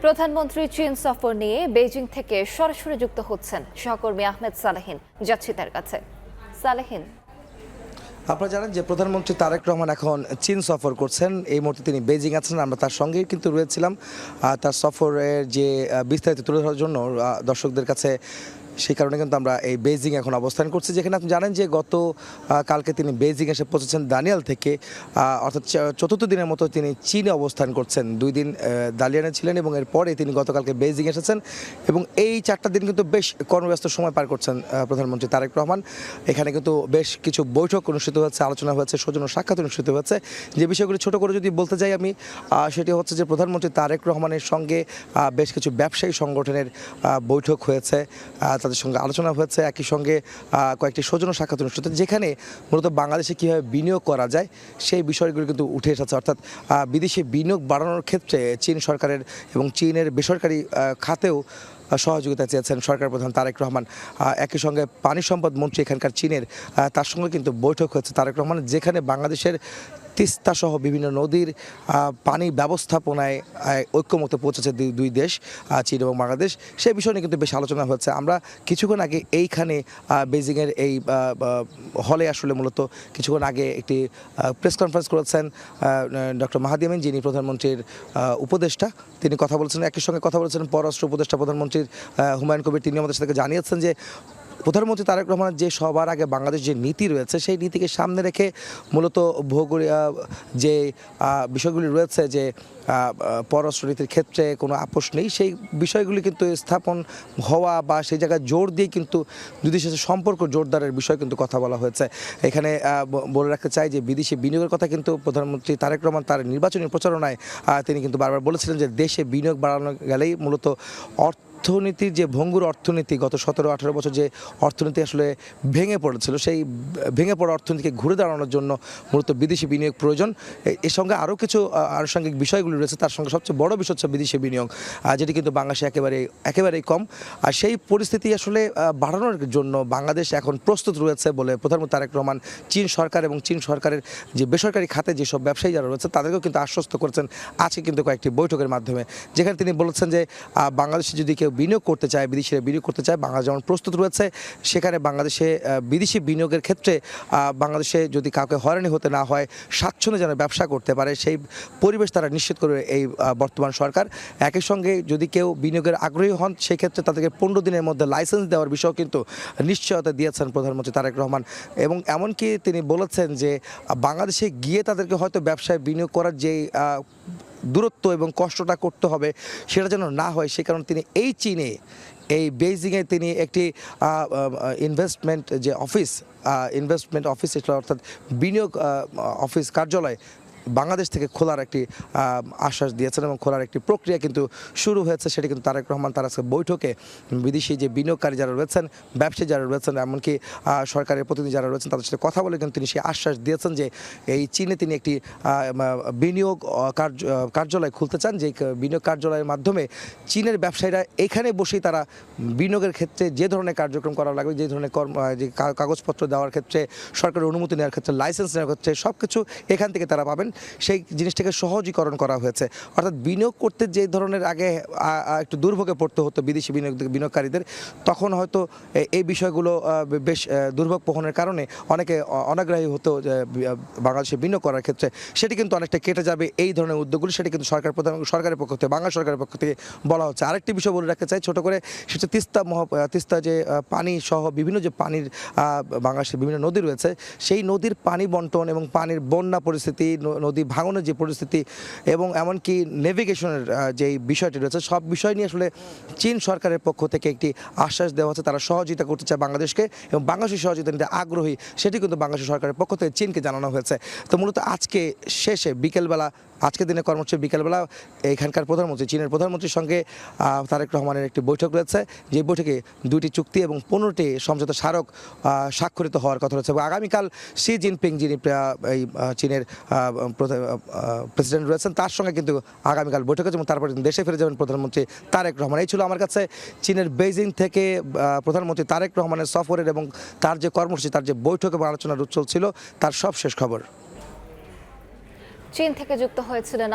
প্রধানমন্ত্রী চীন সফর নিয়ে বেজিং থেকে সরাসরি যুক্ত হচ্ছেন সহকর্মী আহমেদ সালেহিন। যাচ্ছি তার কাছে। সালেহিন, আপনারা জানেন যে প্রধানমন্ত্রী তারেক রহমান এখন চীন সফর করছেন। এই মুহূর্তে তিনি বেজিং আছেন, আমরা তার সঙ্গেই কিন্তু রয়েছিলাম তার সফরের যে বিস্তারিত তুলে ধরার জন্য দর্শকদের কাছে। সেই কারণে কিন্তু আমরা এই বেজিং এখন অবস্থান করছি, যেখানে আপনি জানেন যে গত কালকে তিনি বেজিং এসে পৌঁছেছেন দানিয়াল থেকে, অর্থাৎ চতুর্থ দিনের মতো তিনি চীনে অবস্থান করছেন। 2 দিন দালিয়ানে ছিলেন এবং এরপরে তিনি গতকালকে বেজিং এসেছেন এবং এই 4টা দিন কিন্তু বেশ কর্মব্যস্ত সময় পার করছেন প্রধানমন্ত্রী তারেক রহমান। এখানে কিন্তু বেশ কিছু বৈঠক অনুষ্ঠিত হচ্ছে, আলোচনা হয়েছে, সৌজন্য সাক্ষাৎ অনুষ্ঠিত হচ্ছে। যে বিষয়গুলি ছোট করে যদি বলতে যাই আমি, সেটি হচ্ছে যে প্রধানমন্ত্রী তারেক রহমানের সঙ্গে বেশ কিছু ব্যবসায়ী সংগঠনের বৈঠক হয়েছে, তাদের সঙ্গে আলোচনা হয়েছে। একই সঙ্গে কয়েকটি সৌজন্য সাক্ষাৎ অনুষ্ঠিত, যেখানে মূলত বাংলাদেশে কীভাবে বিনিয়োগ করা যায় সেই বিষয়গুলো কিন্তু উঠে এসেছে। অর্থাৎ বিদেশি বিনিয়োগ বাড়ানোর ক্ষেত্রে চীন সরকারের এবং চীনের বেসরকারি খাতেও সহযোগিতা চেয়েছেন সরকার প্রধান তারেক রহমান। একই সঙ্গে পানি সম্পদ মন্ত্রী এখানকার চীনের, তার সঙ্গে কিন্তু বৈঠক হয়েছে তারেক রহমান, যেখানে বাংলাদেশের তিস্তা সহ বিভিন্ন নদীর পানি ব্যবস্থাপনায় ঐক্যমত্যে পৌঁছেছে দুই দেশ, চীন এবং বাংলাদেশ। সেই বিষয় নিয়ে কিন্তু বেশ আলোচনা হচ্ছে। আমরা কিছুক্ষণ আগে এইখানে বেজিংয়ের এই হলে আসলে মূলত কিছুক্ষণ আগে একটি প্রেস কনফারেন্স করেছেন ডক্টর মাহাদি আমিন, যিনি প্রধানমন্ত্রীর উপদেষ্টা। তিনি কথা বলেছেন, একই সঙ্গে কথা বলেছেন পররাষ্ট্র উপদেষ্টা প্রধানমন্ত্রীর হুমায়ুন কবির। তিনি আমাদের সাথে জানিয়েছেন যে প্রধানমন্ত্রী তারেক রহমানের যে সবার আগে বাংলাদেশ যে নীতি রয়েছে, সেই নীতিকে সামনে রেখে মূলত যে বিষয়গুলি রয়েছে, যে পররাষ্ট্রনীতির ক্ষেত্রে কোনো আপোষ নেই, সেই বিষয়গুলি কিন্তু স্থাপন হওয়া বা সেই জায়গায় জোর দিয়ে কিন্তু দুই দেশের সম্পর্ক জোরদারের বিষয় কিন্তু কথা বলা হয়েছে। এখানে বলে রাখতে চাই যে বিদেশি বিনিয়োগের কথা কিন্তু প্রধানমন্ত্রী তারেক রহমান তার নির্বাচনী প্রচারণায় তিনি কিন্তু বারবার বলেছিলেন যে দেশে বিনিয়োগ বাড়ানো গেলেই মূলত অর্থনীতির যে ভঙ্গুর অর্থনীতি, গত 17-18 বছর যে অর্থনীতি আসলে ভেঙে পড়েছিল, সেই ভেঙে পড়া অর্থনীতিকে ঘুরে দাঁড়ানোর জন্য মূলত বিদেশি বিনিয়োগ প্রয়োজন। এর সঙ্গে আরও কিছু আনুষঙ্গিক বিষয়গুলি রয়েছে, তার সঙ্গে সবচেয়ে বড় বিষয় হচ্ছে বিদেশি বিনিয়োগ, যেটি কিন্তু বাংলাদেশে একেবারেই কম। আর সেই পরিস্থিতি আসলে বাড়ানোর জন্য বাংলাদেশ এখন প্রস্তুত রয়েছে বলে প্রধানমন্ত্রী তারেক রহমান চীন সরকার এবং চীন সরকারের যে বেসরকারি খাতে যেসব ব্যবসায়ী যারা রয়েছে তাদেরকেও কিন্তু আশ্বস্ত করেছেন আজকে কিন্তু কয়েকটি বৈঠকের মাধ্যমে, যেখানে তিনি বলেছেন যে বাংলাদেশে যদি কেউ বিনিয়োগ করতে চায়, বিদেশিরা বিনিয়োগ করতে চায়, বাংলাদেশ যেমন প্রস্তুত রয়েছে। সেখানে বাংলাদেশে বিদেশি বিনিয়োগের ক্ষেত্রে বাংলাদেশে যদি কাউকে হয়রানি হতে না হয়, স্বাচ্ছন্দ্যে যেন ব্যবসা করতে পারে, সেই পরিবেশ তারা নিশ্চিত করবে এই বর্তমান সরকার। একই সঙ্গে যদি কেউ বিনিয়োগের আগ্রহী হন, সেই ক্ষেত্রে তাদেরকে 15 দিনের মধ্যে লাইসেন্স দেওয়ার বিষয় কিন্তু নিশ্চয়তা দিয়েছেন প্রধানমন্ত্রী তারেক রহমান। এবং এমনকি তিনি বলেছেন যে বাংলাদেশে গিয়ে তাদেরকে হয়তো ব্যবসায় বিনিয়োগ করার যেই দূরত্ব এবং কষ্টটা করতে হবে, সেটা যেন না হয়। সে কারণে তিনি এই চীনে, এই বেইজিংয়ে তিনি একটি ইনভেস্টমেন্ট অফিস, অর্থাৎ বিনিয়োগ অফিস কার্যালয় বাংলাদেশ থেকে খোলার একটি আশ্বাস দিয়েছেন এবং খোলার একটি প্রক্রিয়া কিন্তু শুরু হয়েছে। সেটি কিন্তু তারেক রহমান তার আজকে বৈঠকে বিদেশি যে বিনিয়োগকারী যারা রয়েছেন, ব্যবসায়ী যারা রয়েছেন, এমনকি সরকারের প্রতিনিধি যারা রয়েছেন, তাদের সাথে কথা বলে কিন্তু তিনি সেই আশ্বাস দিয়েছেন যে এই চীনে তিনি একটি বিনিয়োগ কার্যালয় খুলতে চান, যে বিনিয়োগ কার্যালয়ের মাধ্যমে চীনের ব্যবসায়ীরা এখানে বসেই তারা বিনিয়োগের ক্ষেত্রে যে ধরনের কার্যক্রম করা লাগবে, যে ধরনের যে কাগজপত্র দেওয়ার ক্ষেত্রে, সরকারের অনুমতি নেওয়ার ক্ষেত্রে, লাইসেন্স নেওয়ার ক্ষেত্রে সব কিছু এখান থেকে তারা পাবেন। সেই জিনিসটাকে সহজীকরণ করা হয়েছে। অর্থাৎ বিনিয়োগ করতে যে ধরনের আগে একটু দুর্ভোগে পড়তে হতো বিদেশি বিনিয়োগকারীদের, তখন হয়তো এই বিষয়গুলো বেশ দুর্ভোগ পোহনের কারণে অনেকে অনাগ্রহী হতো বাংলাদেশে বিনিয়োগ করার ক্ষেত্রে। সেটি কিন্তু অনেকটা কেটে যাবে এই ধরনের উদ্যোগগুলি। সেটি কিন্তু সরকারের পক্ষ থেকে, বাংলা সরকারের পক্ষ থেকে বলা হচ্ছে। আরেকটি বিষয় বলে রাখতে চাই ছোট করে, সেটা তিস্তা যে পানি সহ বিভিন্ন যে পানির বাংলাদেশের বিভিন্ন নদী রয়েছে, সেই নদীর পানি বন্টন এবং পানির বন্যা পরিস্থিতি, নদী ভাঙনের যে পরিস্থিতি এবং এমনকি নেভিগেশনের যে বিষয়টি রয়েছে, সব বিষয় নিয়ে আসলে চীন সরকারের পক্ষ থেকে একটি আশ্বাস দেওয়া হচ্ছে। তারা সহযোগিতা করতে চায় বাংলাদেশকে এবং বাংলাদেশের সহযোগিতা নিতে আগ্রহী, সেটি কিন্তু বাংলাদেশ সরকারের পক্ষ থেকে চীনকে জানানো হয়েছে। তো মূলত আজকে শেষে বিকেলবেলা, আজকের দিনে কর্মসূচি বিকেলবেলা এখানকার প্রধানমন্ত্রী, চীনের প্রধানমন্ত্রীর সঙ্গে তারেক রহমানের একটি বৈঠক রয়েছে, যে বৈঠকে 2টি চুক্তি এবং 15টি সমঝোতা স্মারক স্বাক্ষরিত হওয়ার কথা রয়েছে। এবং আগামীকাল শি জিনপিং, যিনি এই চীনের প্রেসিডেন্ট রয়েছেন, তার সঙ্গে কিন্তু আগামীকাল বৈঠক আছে এবং তারপরে দেশে ফিরে যাবেন প্রধানমন্ত্রী তারেক রহমান। এই ছিল আমার কাছে চীনের বেইজিং থেকে প্রধানমন্ত্রী তারেক রহমানের সফরের এবং তার যে কর্মসূচি, তার যে বৈঠক এবং আলোচনার উচ্ছল ছিল, তার সব শেষ খবর। চীন থেকে যুক্ত হয়েছিলেন